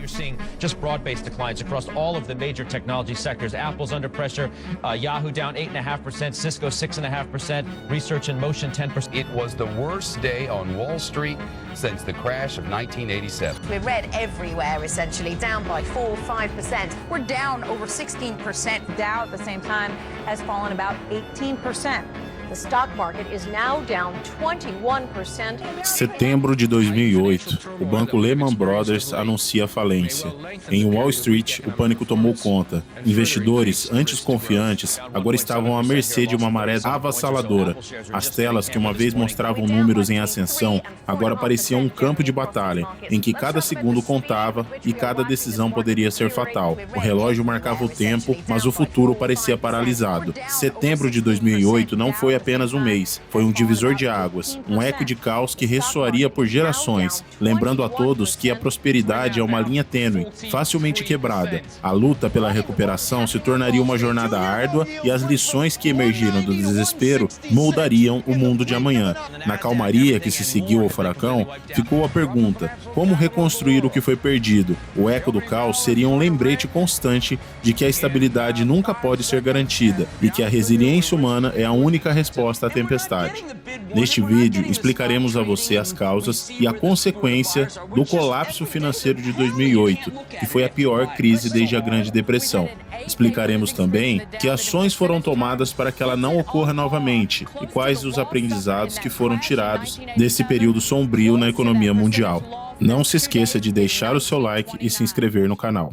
you're seeing just broad-based declines across all of the major technology sectors. Apple's under pressure, Yahoo down 8.5%, Cisco 6.5%, Research in Motion 10%. It was the worst day on Wall Street since the crash of 1987. We're red everywhere, essentially, down by 4-5%. We're down over 16%. Dow at the same time has fallen about 18%. The stock market is now down 21%. Setembro de 2008, o banco Lehman Brothers anuncia falência. Em Wall Street, o pânico tomou conta. Investidores, antes confiantes, agora estavam à mercê de uma maré avassaladora. As telas que uma vez mostravam números em ascensão, agora pareciam um campo de batalha, em que cada segundo contava e cada decisão poderia ser fatal. O relógio marcava o tempo, mas o futuro parecia paralisado. Setembro de 2008 não foi apenas um mês, foi um divisor de águas, um eco de caos que ressoaria por gerações, lembrando a todos que a prosperidade é uma linha tênue, facilmente quebrada. A luta pela recuperação se tornaria uma jornada árdua e as lições que emergiram do desespero moldariam o mundo de amanhã. Na calmaria que se seguiu ao furacão, ficou a pergunta: como reconstruir o que foi perdido? O eco do caos seria um lembrete constante de que a estabilidade nunca pode ser garantida e que a resiliência humana é a única resposta à tempestade. Neste vídeo, explicaremos a você as causas e a consequência do colapso financeiro de 2008, que foi a pior crise desde a Grande Depressão. Explicaremos também que ações foram tomadas para que ela não ocorra novamente e quais os aprendizados que foram tirados desse período sombrio na economia mundial. Não se esqueça de deixar o seu like e se inscrever no canal.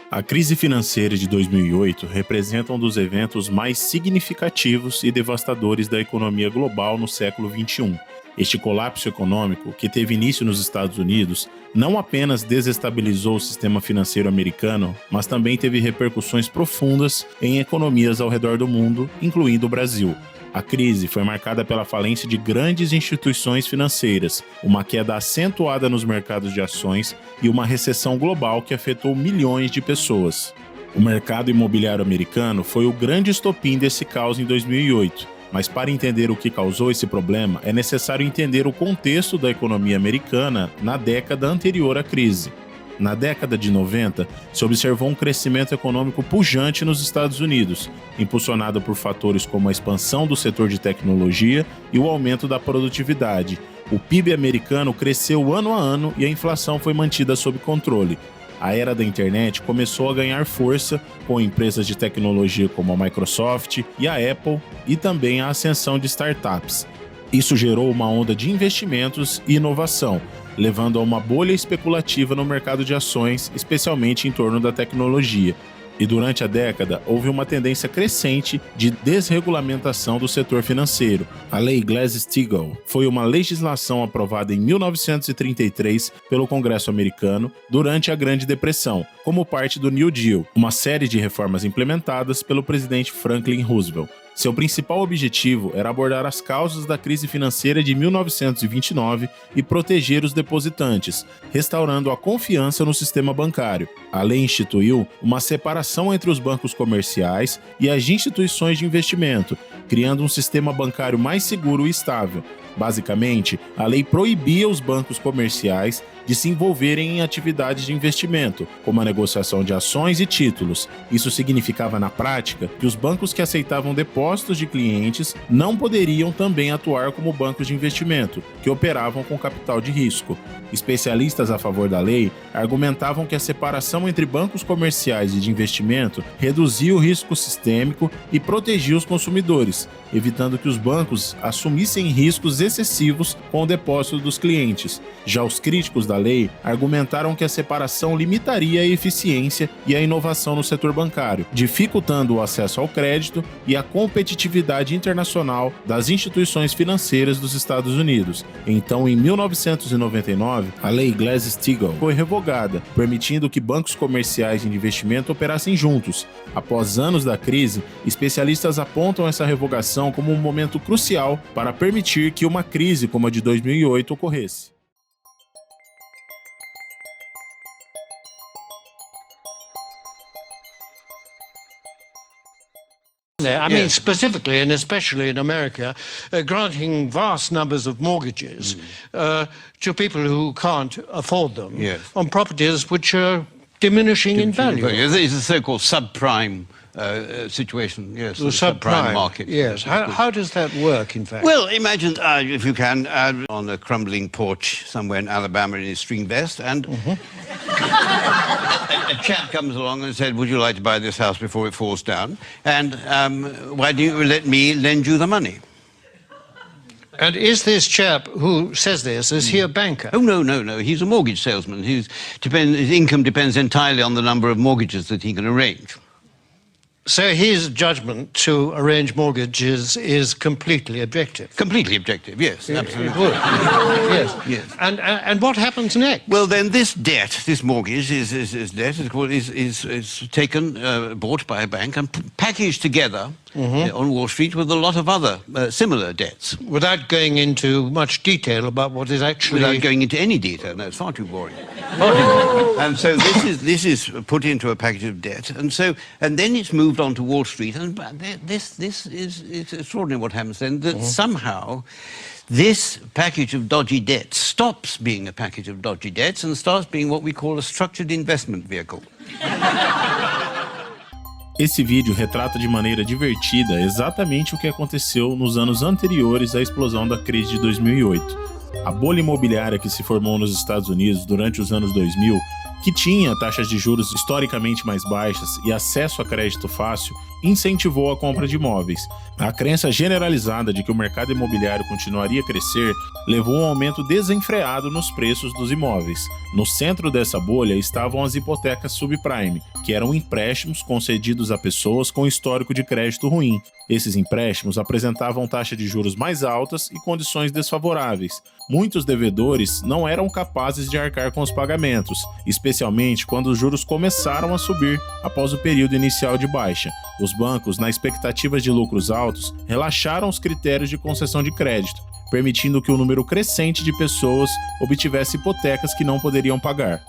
A crise financeira de 2008 representa um dos eventos mais significativos e devastadores da economia global no século XXI. Este colapso econômico, que teve início nos Estados Unidos, não apenas desestabilizou o sistema financeiro americano, mas também teve repercussões profundas em economias ao redor do mundo, incluindo o Brasil. A crise foi marcada pela falência de grandes instituições financeiras, uma queda acentuada nos mercados de ações e uma recessão global que afetou milhões de pessoas. O mercado imobiliário americano foi o grande estopim desse caos em 2008, mas para entender o que causou esse problema, é necessário entender o contexto da economia americana na década anterior à crise. Na década de 90, se observou um crescimento econômico pujante nos Estados Unidos, impulsionado por fatores como a expansão do setor de tecnologia e o aumento da produtividade. O PIB americano cresceu ano a ano e a inflação foi mantida sob controle. A era da internet começou a ganhar força com empresas de tecnologia como a Microsoft e a Apple e também a ascensão de startups. Isso gerou uma onda de investimentos e inovação, levando a uma bolha especulativa no mercado de ações, especialmente em torno da tecnologia. E durante a década, houve uma tendência crescente de desregulamentação do setor financeiro. A Lei Glass-Steagall foi uma legislação aprovada em 1933 pelo Congresso americano durante a Grande Depressão, como parte do New Deal, uma série de reformas implementadas pelo presidente Franklin Roosevelt. Seu principal objetivo era abordar as causas da crise financeira de 1929 e proteger os depositantes, restaurando a confiança no sistema bancário. A lei instituiu uma separação entre os bancos comerciais e as instituições de investimento, criando um sistema bancário mais seguro e estável. Basicamente, a lei proibia os bancos comerciais de se envolverem em atividades de investimento, como a negociação de ações e títulos. Isso significava, na prática, que os bancos que aceitavam depósitos de clientes não poderiam também atuar como bancos de investimento, que operavam com capital de risco. Especialistas a favor da lei argumentavam que a separação entre bancos comerciais e de investimento reduzia o risco sistêmico e protegia os consumidores, evitando que os bancos assumissem riscos excessivos com o depósito dos clientes. Já os críticos da lei argumentaram que a separação limitaria a eficiência e a inovação no setor bancário, dificultando o acesso ao crédito e a competitividade internacional das instituições financeiras dos Estados Unidos. Então, em 1999, a Lei Glass-Steagall foi revogada, permitindo que bancos comerciais de investimento operassem juntos. Após anos da crise, especialistas apontam essa revogação como um momento crucial para permitir que uma crise como a de 2008 ocorresse. there? I mean, specifically and especially in America, granting vast numbers of mortgages to people who can't afford them on properties which are diminishing in value. It's a so-called subprime situation, yes, the subprime market. Yes. How does that work, in fact? Well, imagine, if you can, on a crumbling porch somewhere in Alabama in his string vest, and a chap comes along and said, would you like to buy this house before it falls down? And why don't you let me lend you the money? And is this chap who says this, is he a banker? Oh, no. He's a mortgage salesman. His income depends entirely on the number of mortgages that he can arrange. So his judgment to arrange mortgages is completely objective? Completely objective, yes, absolutely. Good. Yes. And what happens next? Well, then this debt, this mortgage, is taken, bought by a bank and packaged together on Wall Street with a lot of other similar debts. Without going into much detail about what is actually... Without going into any detail, no, it's far too boring. And so this is put into a package of debt, and then it's moved on to Wall Street, and this is extraordinary what happens then, that somehow this package of dodgy debts stops being a package of dodgy debts and starts being what we call a structured investment vehicle. Esse vídeo retrata de maneira divertida exatamente o que aconteceu nos anos anteriores à explosão da crise de 2008. A bolha imobiliária que se formou nos Estados Unidos durante os anos 2000, que tinha taxas de juros historicamente mais baixas e acesso a crédito fácil, incentivou a compra de imóveis. A crença generalizada de que o mercado imobiliário continuaria a crescer levou a um aumento desenfreado nos preços dos imóveis. No centro dessa bolha estavam as hipotecas subprime, que eram empréstimos concedidos a pessoas com histórico de crédito ruim. Esses empréstimos apresentavam taxas de juros mais altas e condições desfavoráveis. Muitos devedores não eram capazes de arcar com os pagamentos, especialmente quando os juros começaram a subir após o período inicial de baixa. Os bancos, na expectativa de lucros altos, relaxaram os critérios de concessão de crédito, permitindo que um número crescente de pessoas obtivesse hipotecas que não poderiam pagar.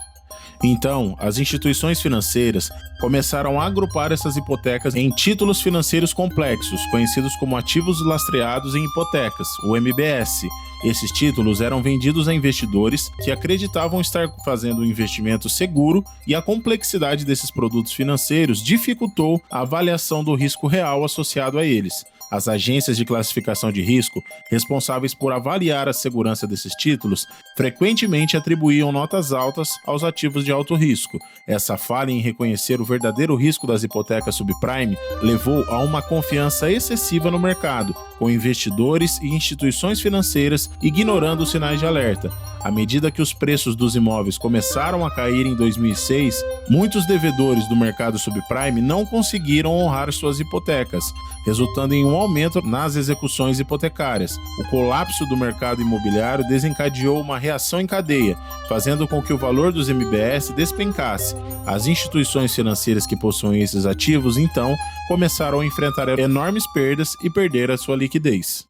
Então, as instituições financeiras começaram a agrupar essas hipotecas em títulos financeiros complexos, conhecidos como ativos lastreados em hipotecas, o MBS. Esses títulos eram vendidos a investidores que acreditavam estar fazendo um investimento seguro, e a complexidade desses produtos financeiros dificultou a avaliação do risco real associado a eles. As agências de classificação de risco, responsáveis por avaliar a segurança desses títulos, frequentemente atribuíam notas altas aos ativos de alto risco. Essa falha em reconhecer o verdadeiro risco das hipotecas subprime levou a uma confiança excessiva no mercado, com investidores e instituições financeiras ignorando os sinais de alerta. À medida que os preços dos imóveis começaram a cair em 2006, muitos devedores do mercado subprime não conseguiram honrar suas hipotecas, resultando em um aumento nas execuções hipotecárias. O colapso do mercado imobiliário desencadeou uma reação em cadeia, fazendo com que o valor dos MBS despencasse. As instituições financeiras que possuem esses ativos, então, começaram a enfrentar enormes perdas e perder a sua liquidez.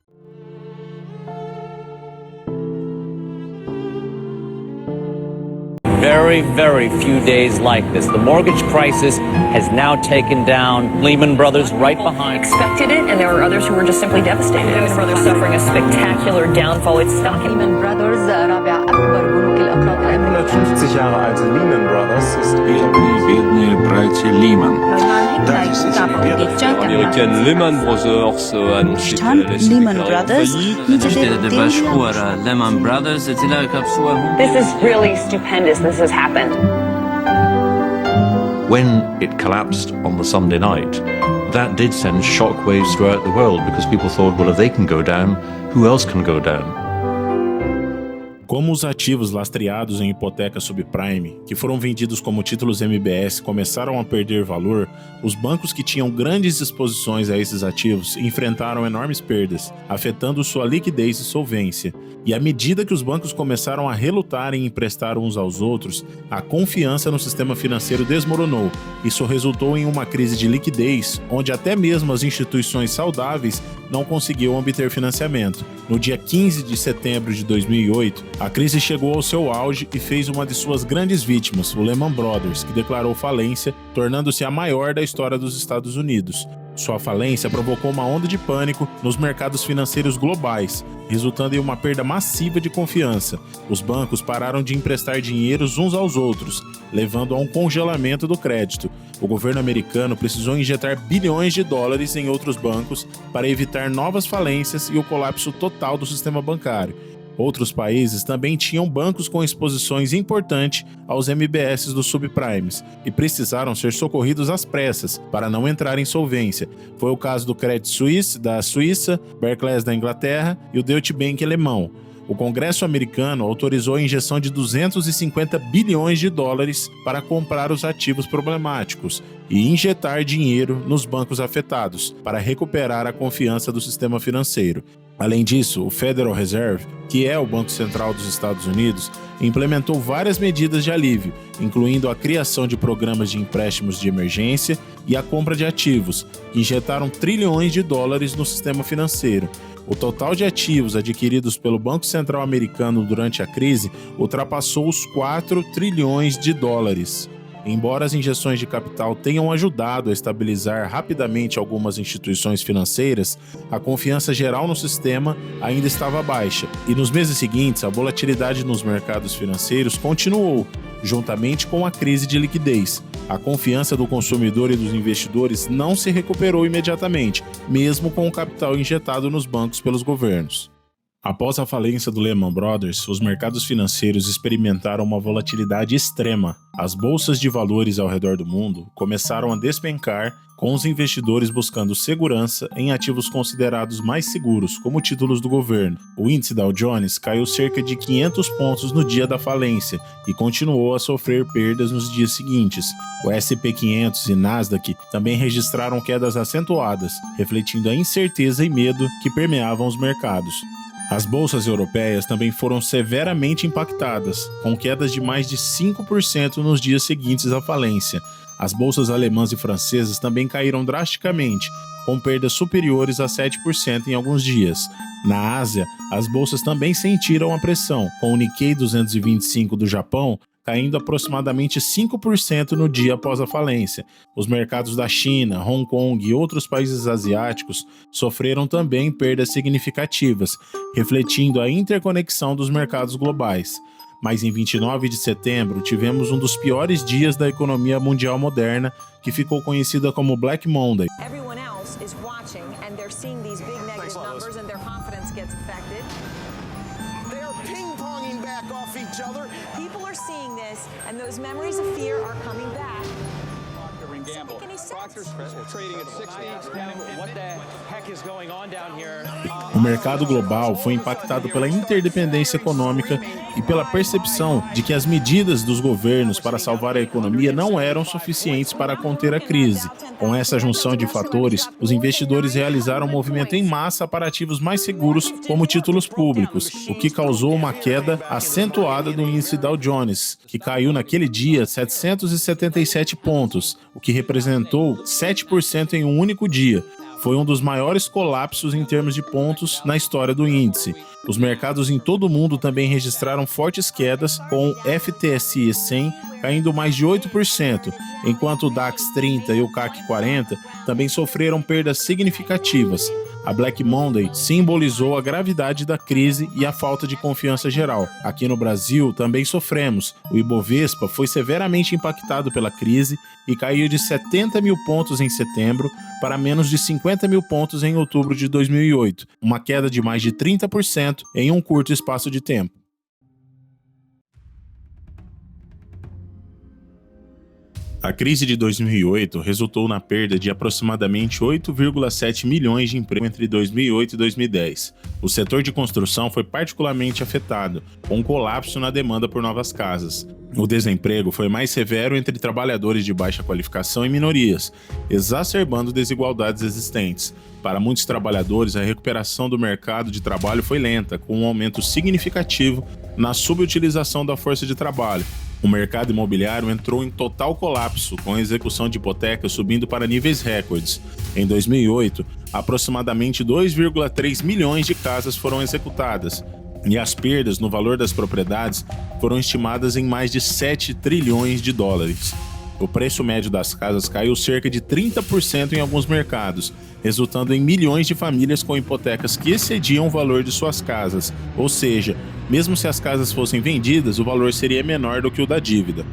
Very, very few days like this. The mortgage crisis has now taken down Lehman Brothers right behind. Expected it, and there were others who were just simply devastated. Lehman Brothers suffering a spectacular downfall. It's stock. Lehman Brothers, رابع أكبر بنوك الأقراض الأمريكية. 150 Jahre alte Lehman Brothers ist biedne bracie Lehman. Américaine Lehman Brothers Lehman Brothers Lehman Brothers This is really stupendous. This has happened. When it collapsed on the Sunday night, that did send shockwaves throughout the world, because people thought, well, if they can go down, who else can go down? Como os ativos lastreados em hipotecas subprime, que foram vendidos como títulos MBS, começaram a perder valor, os bancos que tinham grandes exposições a esses ativos enfrentaram enormes perdas, afetando sua liquidez e solvência. E à medida que os bancos começaram a relutar em emprestar uns aos outros, a confiança no sistema financeiro desmoronou. Isso resultou em uma crise de liquidez, onde até mesmo as instituições saudáveis não conseguiam obter financiamento. No dia 15 de setembro de 2008, a crise chegou ao seu auge e fez uma de suas grandes vítimas, o Lehman Brothers, que declarou falência, tornando-se a maior da história dos Estados Unidos. Sua falência provocou uma onda de pânico nos mercados financeiros globais, resultando em uma perda massiva de confiança. Os bancos pararam de emprestar dinheiros uns aos outros, levando a um congelamento do crédito. O governo americano precisou injetar bilhões de dólares em outros bancos para evitar novas falências e o colapso total do sistema bancário. Outros países também tinham bancos com exposições importantes aos MBS dos subprimes e precisaram ser socorridos às pressas para não entrar em insolvência. Foi o caso do Credit Suisse da Suíça, Barclays da Inglaterra e o Deutsche Bank alemão. O Congresso americano autorizou a injeção de 250 bilhões de dólares para comprar os ativos problemáticos e injetar dinheiro nos bancos afetados para recuperar a confiança do sistema financeiro. Além disso, o Federal Reserve, que é o Banco Central dos Estados Unidos, implementou várias medidas de alívio, incluindo a criação de programas de empréstimos de emergência e a compra de ativos, que injetaram trilhões de dólares no sistema financeiro. O total de ativos adquiridos pelo Banco Central americano durante a crise ultrapassou os 4 trilhões de dólares. Embora as injeções de capital tenham ajudado a estabilizar rapidamente algumas instituições financeiras, a confiança geral no sistema ainda estava baixa, e nos meses seguintes a volatilidade nos mercados financeiros continuou, juntamente com a crise de liquidez. A confiança do consumidor e dos investidores não se recuperou imediatamente, mesmo com o capital injetado nos bancos pelos governos. Após a falência do Lehman Brothers, os mercados financeiros experimentaram uma volatilidade extrema. As bolsas de valores ao redor do mundo começaram a despencar, com os investidores buscando segurança em ativos considerados mais seguros, como títulos do governo. O índice Dow Jones caiu cerca de 500 pontos no dia da falência e continuou a sofrer perdas nos dias seguintes. O S&P 500 e Nasdaq também registraram quedas acentuadas, refletindo a incerteza e medo que permeavam os mercados. As bolsas europeias também foram severamente impactadas, com quedas de mais de 5% nos dias seguintes à falência. As bolsas alemãs e francesas também caíram drasticamente, com perdas superiores a 7% em alguns dias. Na Ásia, as bolsas também sentiram a pressão, com o Nikkei 225 do Japão caindo aproximadamente 5% no dia após a falência. Os mercados da China, Hong Kong e outros países asiáticos sofreram também perdas significativas, refletindo a interconexão dos mercados globais. Mas em 29 de setembro tivemos um dos piores dias da economia mundial moderna, que ficou conhecida como Black Monday. Everyone else is watching and they're seeing these big negative numbers and their confidence gets affected. They are ping-ponging back off each other. People are seeing this and those memories of fear are coming back. O mercado global foi impactado pela interdependência econômica e pela percepção de que as medidas dos governos para salvar a economia não eram suficientes para conter a crise. Com essa junção de fatores, os investidores realizaram um movimento em massa para ativos mais seguros, como títulos públicos, o que causou uma queda acentuada do índice Dow Jones, que caiu naquele dia 777 pontos, o que representou 7% em um único dia. Foi um dos maiores colapsos em termos de pontos na história do índice. Os mercados em todo o mundo também registraram fortes quedas, com o FTSE 100 caindo mais de 8%, enquanto o DAX 30 e o CAC 40 também sofreram perdas significativas. A Black Monday simbolizou a gravidade da crise e a falta de confiança geral. Aqui no Brasil também sofremos. O Ibovespa foi severamente impactado pela crise e caiu de 70 mil pontos em setembro para menos de 50 mil pontos em outubro de 2008, uma queda de mais de 30% em um curto espaço de tempo. A crise de 2008 resultou na perda de aproximadamente 8,7 milhões de empregos entre 2008 e 2010. O setor de construção foi particularmente afetado, com um colapso na demanda por novas casas. O desemprego foi mais severo entre trabalhadores de baixa qualificação e minorias, exacerbando desigualdades existentes. Para muitos trabalhadores, a recuperação do mercado de trabalho foi lenta, com um aumento significativo na subutilização da força de trabalho. O mercado imobiliário entrou em total colapso, com a execução de hipotecas subindo para níveis recordes. Em 2008, aproximadamente 2,3 milhões de casas foram executadas, e as perdas no valor das propriedades foram estimadas em mais de 7 trilhões de dólares. o preço médio das casas caiu cerca de 30% em alguns mercados, resultando em milhões de famílias com hipotecas que excediam o valor de suas casas, ou seja, mesmo se as casas fossem vendidas, o valor seria menor do que o da dívida.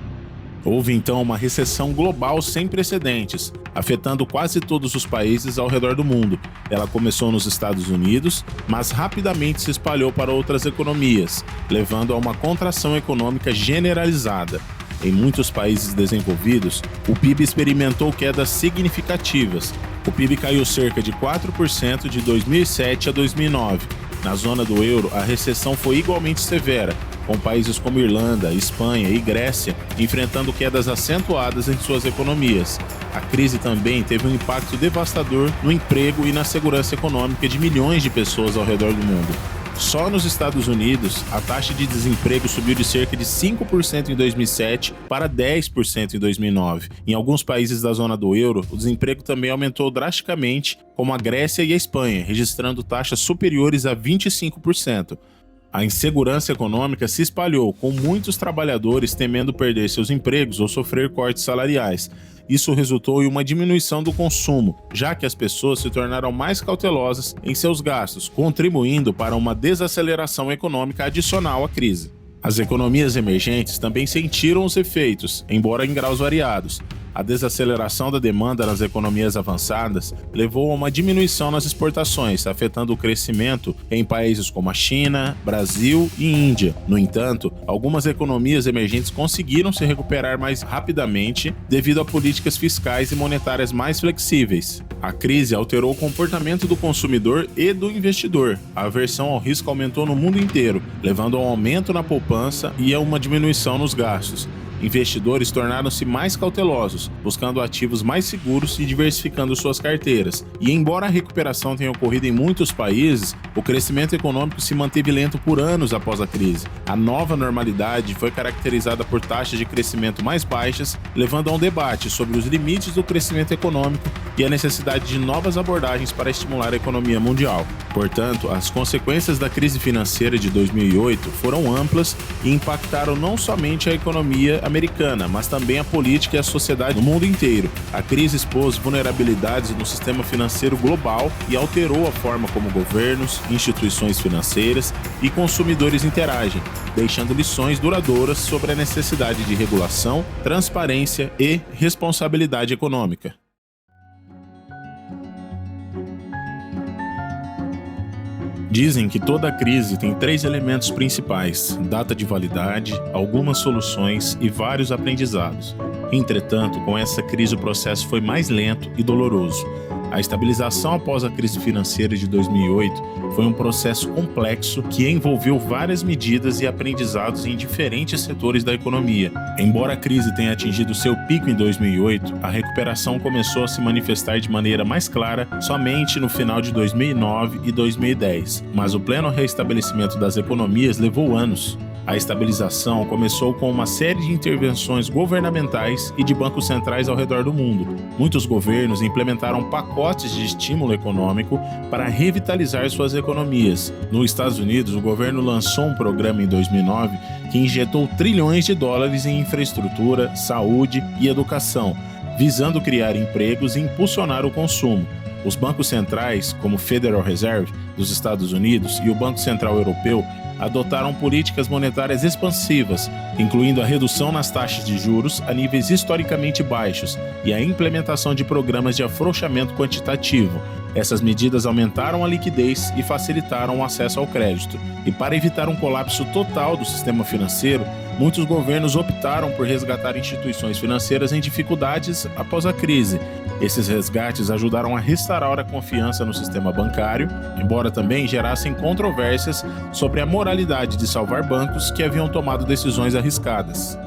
Houve então uma recessão global sem precedentes, afetando quase todos os países ao redor do mundo. Ela começou nos Estados Unidos, mas rapidamente se espalhou para outras economias, levando a uma contração econômica generalizada. Em muitos países desenvolvidos, o PIB experimentou quedas significativas. O PIB caiu cerca de 4% de 2007 a 2009. Na zona do euro, a recessão foi igualmente severa, com países como Irlanda, Espanha e Grécia enfrentando quedas acentuadas em suas economias. A crise também teve um impacto devastador no emprego e na segurança econômica de milhões de pessoas ao redor do mundo. Só nos Estados Unidos, a taxa de desemprego subiu de cerca de 5% em 2007 para 10% em 2009. Em alguns países da zona do euro, o desemprego também aumentou drasticamente, como a Grécia e a Espanha, registrando taxas superiores a 25%. A insegurança econômica se espalhou, com muitos trabalhadores temendo perder seus empregos ou sofrer cortes salariais. Isso resultou em uma diminuição do consumo, já que as pessoas se tornaram mais cautelosas em seus gastos, contribuindo para uma desaceleração econômica adicional à crise. As economias emergentes também sentiram os efeitos, embora em graus variados. A desaceleração da demanda nas economias avançadas levou a uma diminuição nas exportações, afetando o crescimento em países como a China, Brasil e Índia. No entanto, algumas economias emergentes conseguiram se recuperar mais rapidamente devido a políticas fiscais e monetárias mais flexíveis. A crise alterou o comportamento do consumidor e do investidor. A aversão ao risco aumentou no mundo inteiro, levando a um aumento na poupança e a uma diminuição nos gastos. Investidores tornaram-se mais cautelosos, buscando ativos mais seguros e diversificando suas carteiras. E embora a recuperação tenha ocorrido em muitos países, o crescimento econômico se manteve lento por anos após a crise. A nova normalidade foi caracterizada por taxas de crescimento mais baixas, levando a um debate sobre os limites do crescimento econômico e a necessidade de novas abordagens para estimular a economia mundial. Portanto, as consequências da crise financeira de 2008 foram amplas e impactaram não somente a economia americana, mas também a política e a sociedade no mundo inteiro. A crise expôs vulnerabilidades no sistema financeiro global e alterou a forma como governos, instituições financeiras e consumidores interagem, deixando lições duradouras sobre a necessidade de regulação, transparência e responsabilidade econômica. Dizem que toda crise tem 3 elementos principais: data de validade, algumas soluções e vários aprendizados. Entretanto, com essa crise o processo foi mais lento e doloroso. A estabilização após a crise financeira de 2008 foi um processo complexo que envolveu várias medidas e aprendizados em diferentes setores da economia. Embora a crise tenha atingido seu pico em 2008, a recuperação começou a se manifestar de maneira mais clara somente no final de 2009 e 2010, mas o pleno restabelecimento das economias levou anos. A estabilização começou com uma série de intervenções governamentais e de bancos centrais ao redor do mundo. Muitos governos implementaram pacotes de estímulo econômico para revitalizar suas economias. Nos Estados Unidos, o governo lançou um programa em 2009 que injetou trilhões de dólares em infraestrutura, saúde e educação, visando criar empregos e impulsionar o consumo. Os bancos centrais, como o Federal Reserve dos Estados Unidos e o Banco Central Europeu, adotaram políticas monetárias expansivas, incluindo a redução nas taxas de juros a níveis historicamente baixos e a implementação de programas de afrouxamento quantitativo. Essas medidas aumentaram a liquidez e facilitaram o acesso ao crédito. E para evitar um colapso total do sistema financeiro, muitos governos optaram por resgatar instituições financeiras em dificuldades após a crise. Esses resgates ajudaram a restaurar a confiança no sistema bancário, embora também gerassem controvérsias sobre a moralidade de salvar bancos que haviam tomado decisões arriscadas.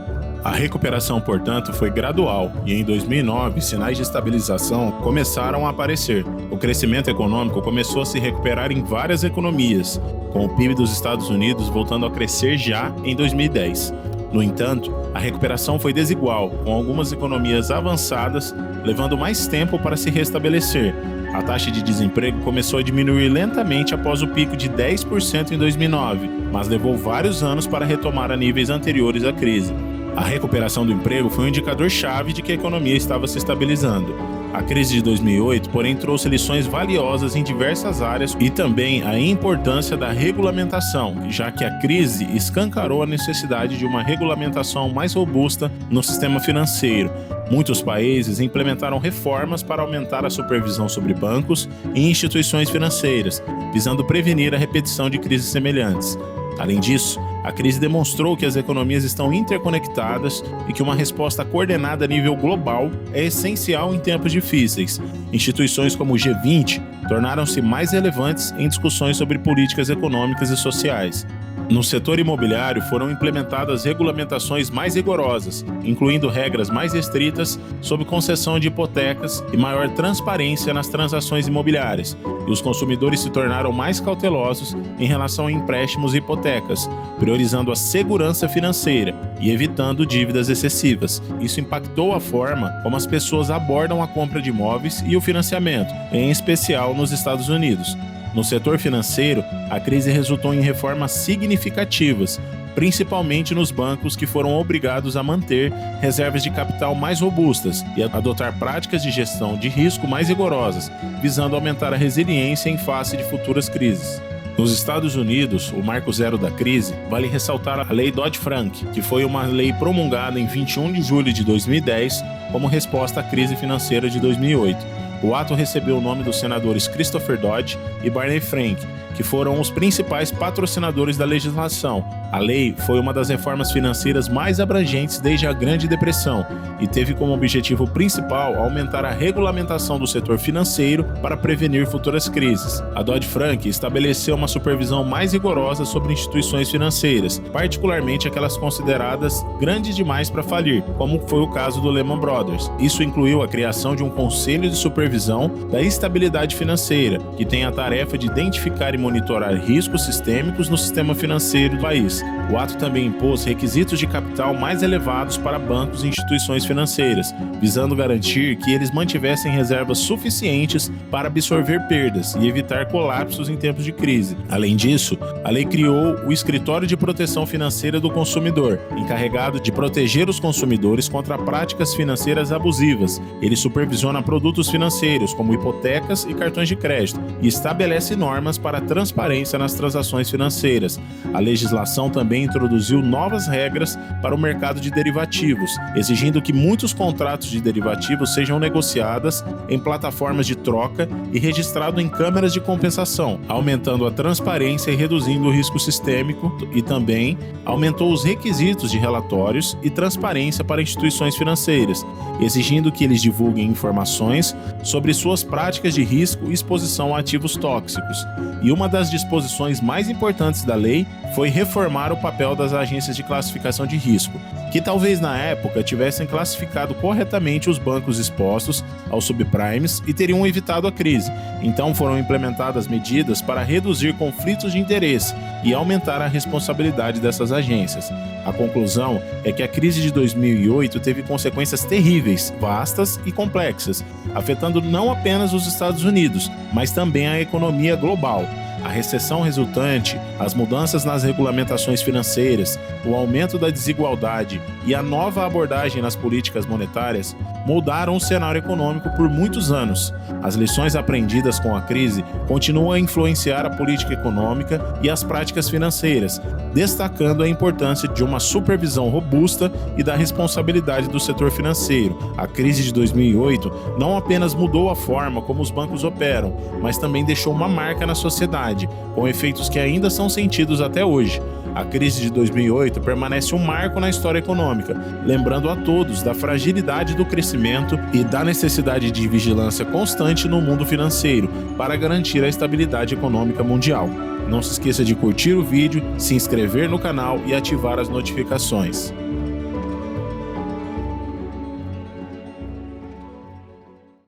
A recuperação, portanto, foi gradual e em 2009 sinais de estabilização começaram a aparecer. O crescimento econômico começou a se recuperar em várias economias, com o PIB dos Estados Unidos voltando a crescer já em 2010. No entanto, a recuperação foi desigual, com algumas economias avançadas levando mais tempo para se restabelecer. A taxa de desemprego começou a diminuir lentamente após o pico de 10% em 2009, mas levou vários anos para retomar a níveis anteriores à crise. A recuperação do emprego foi um indicador-chave de que a economia estava se estabilizando. A crise de 2008, porém, trouxe lições valiosas em diversas áreas e também a importância da regulamentação, já que a crise escancarou a necessidade de uma regulamentação mais robusta no sistema financeiro. Muitos países implementaram reformas para aumentar a supervisão sobre bancos e instituições financeiras, visando prevenir a repetição de crises semelhantes. Além disso, a crise demonstrou que as economias estão interconectadas e que uma resposta coordenada a nível global é essencial em tempos difíceis. Instituições como o G20 tornaram-se mais relevantes em discussões sobre políticas econômicas e sociais. No setor imobiliário foram implementadas regulamentações mais rigorosas, incluindo regras mais estritas sobre concessão de hipotecas e maior transparência nas transações imobiliárias, e os consumidores se tornaram mais cautelosos em relação a empréstimos e hipotecas, priorizando a segurança financeira e evitando dívidas excessivas. Isso impactou a forma como as pessoas abordam a compra de imóveis e o financiamento, em especial nos Estados Unidos. No setor financeiro, a crise resultou em reformas significativas, principalmente nos bancos que foram obrigados a manter reservas de capital mais robustas e a adotar práticas de gestão de risco mais rigorosas, visando aumentar a resiliência em face de futuras crises. Nos Estados Unidos, o marco zero da crise, vale ressaltar a Lei Dodd-Frank, que foi uma lei promulgada em 21 de julho de 2010 como resposta à crise financeira de 2008. O ato recebeu o nome dos senadores Christopher Dodd e Barney Frank, que foram os principais patrocinadores da legislação. A lei foi uma das reformas financeiras mais abrangentes desde a Grande Depressão e teve como objetivo principal aumentar a regulamentação do setor financeiro para prevenir futuras crises. A Dodd-Frank estabeleceu uma supervisão mais rigorosa sobre instituições financeiras, particularmente aquelas consideradas grandes demais para falir, como foi o caso do Lehman Brothers. Isso incluiu a criação de um conselho de supervisão da estabilidade financeira, que tem a tarefa de identificar e monitorar riscos sistêmicos no sistema financeiro do país. O ato também impôs requisitos de capital mais elevados para bancos e instituições financeiras, visando garantir que eles mantivessem reservas suficientes para absorver perdas e evitar colapsos em tempos de crise. Além disso, a lei criou o Escritório de Proteção Financeira do Consumidor, encarregado de proteger os consumidores contra práticas financeiras abusivas. Ele supervisiona produtos financeiros, como hipotecas e cartões de crédito, e estabelece normas para a transparência nas transações financeiras. A legislação também introduziu novas regras para o mercado de derivativos, exigindo que muitos contratos de derivativos sejam negociados em plataformas de troca e registrados em câmeras de compensação, aumentando a transparência e reduzindo o risco sistêmico, e também aumentou os requisitos de relatórios e transparência para instituições financeiras, exigindo que eles divulguem informações sobre suas práticas de risco e exposição a ativos tóxicos. E uma das disposições mais importantes da lei foi reformar o papel das agências de classificação de risco, que talvez na época tivessem classificado corretamente os bancos expostos aos subprimes e teriam evitado a crise. Então foram implementadas medidas para reduzir conflitos de interesse e aumentar a responsabilidade dessas agências. A conclusão é que a crise de 2008 teve consequências terríveis, vastas e complexas, afetando não apenas os Estados Unidos, mas também a economia global. A recessão resultante, as mudanças nas regulamentações financeiras, o aumento da desigualdade e a nova abordagem nas políticas monetárias moldaram o cenário econômico por muitos anos. As lições aprendidas com a crise continuam a influenciar a política econômica e as práticas financeiras, destacando a importância de uma supervisão robusta e da responsabilidade do setor financeiro. A crise de 2008 não apenas mudou a forma como os bancos operam, mas também deixou uma marca na sociedade, com efeitos que ainda são sentidos até hoje. A crise de 2008 permanece um marco na história econômica, lembrando a todos da fragilidade do crescimento e da necessidade de vigilância constante no mundo financeiro para garantir a estabilidade econômica mundial. Não se esqueça de curtir o vídeo, se inscrever no canal e ativar as notificações.